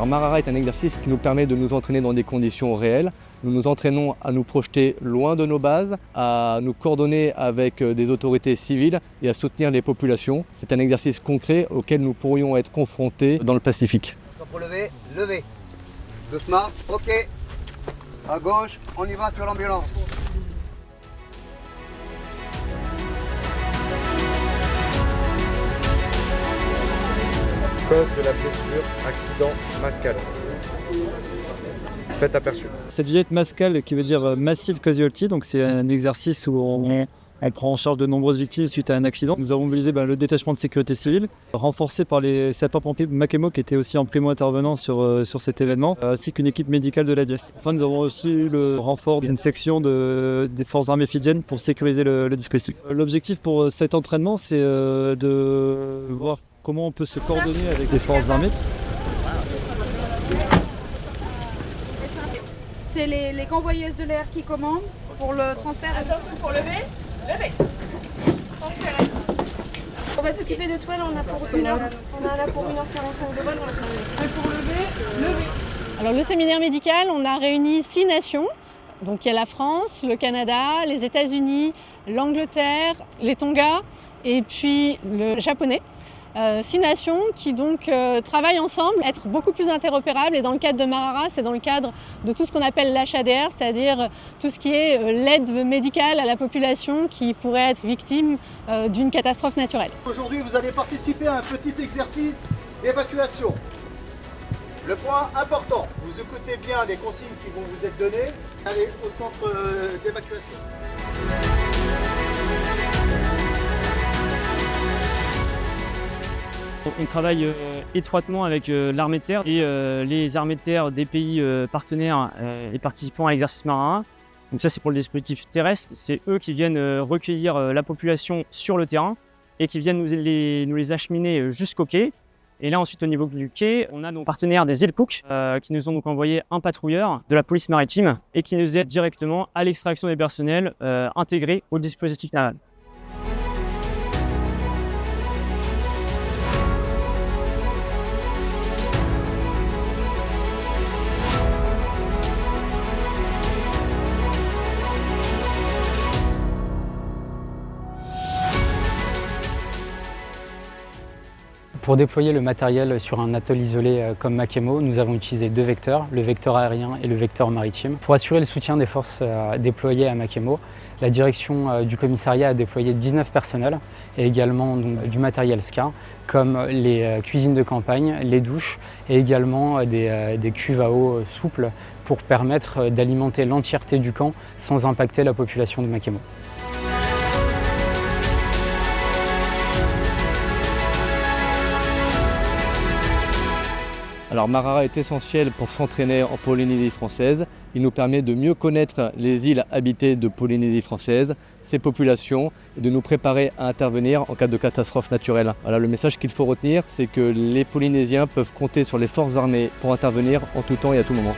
Alors Marara est un exercice qui nous permet de nous entraîner dans des conditions réelles. Nous nous entraînons à nous projeter loin de nos bases, à nous coordonner avec des autorités civiles et à soutenir les populations. C'est un exercice concret auquel nous pourrions être confrontés dans le Pacifique. Pour lever, levez. Doucement, ok. À gauche, on y va sur l'ambulance. Cause de la blessure, accident, mascal. Fait aperçu. Cette vignette mascal qui veut dire Massive Casualty, donc c'est un exercice où on prend en charge de nombreuses victimes suite à un accident. Nous avons mobilisé le détachement de sécurité civile, renforcé par les sapeurs-pompiers Makemo qui étaient aussi en primo-intervenant sur cet événement, ainsi qu'une équipe médicale de l'ADIES. Enfin, nous avons aussi eu le renfort d'une section des forces armées fidjiennes pour sécuriser le dispositif. L'objectif pour cet entraînement, c'est de voir comment on peut se coordonner avec les forces armées. C'est les convoyeuses de l'air qui commandent pour le transfert. Attention pour lever, levez. Transférez. On va s'occuper de toi, là on a pour 1 heure. On a là pour 1h45 de vol, on va terminer. Et pour lever, levez. Alors le séminaire médical, on a réuni 6 nations. Donc il y a la France, le Canada, les États-Unis, l'Angleterre, les Tonga et puis le japonais. 6 nations qui donc travaillent ensemble, être beaucoup plus interopérables, et dans le cadre de Marara, c'est dans le cadre de tout ce qu'on appelle l'HADR, c'est-à-dire tout ce qui est l'aide médicale à la population qui pourrait être victime d'une catastrophe naturelle. Aujourd'hui, vous allez participer à un petit exercice d'évacuation. Le point important, vous écoutez bien les consignes qui vont vous être données. Allez au centre d'évacuation. On travaille étroitement avec l'armée de terre et les armées de terre des pays partenaires et participants à l'exercice Marara. Donc ça, c'est pour le dispositif terrestre. C'est eux qui viennent recueillir la population sur le terrain et qui viennent nous les acheminer jusqu'au quai. Et là, ensuite, au niveau du quai, on a nos partenaires des îles Cook qui nous ont donc envoyé un patrouilleur de la police maritime et qui nous aide directement à l'extraction des personnels intégrés au dispositif naval. Pour déployer le matériel sur un atoll isolé comme Makemo, nous avons utilisé 2 vecteurs, le vecteur aérien et le vecteur maritime. Pour assurer le soutien des forces déployées à Makemo, la direction du commissariat a déployé 19 personnels et également du matériel SCAR, comme les cuisines de campagne, les douches et également des cuves à eau souples pour permettre d'alimenter l'entièreté du camp sans impacter la population de Makemo. Alors Marara est essentiel pour s'entraîner en Polynésie française. Il nous permet de mieux connaître les îles habitées de Polynésie française, ses populations, et de nous préparer à intervenir en cas de catastrophe naturelle. Voilà, le message qu'il faut retenir, c'est que les Polynésiens peuvent compter sur les forces armées pour intervenir en tout temps et à tout moment.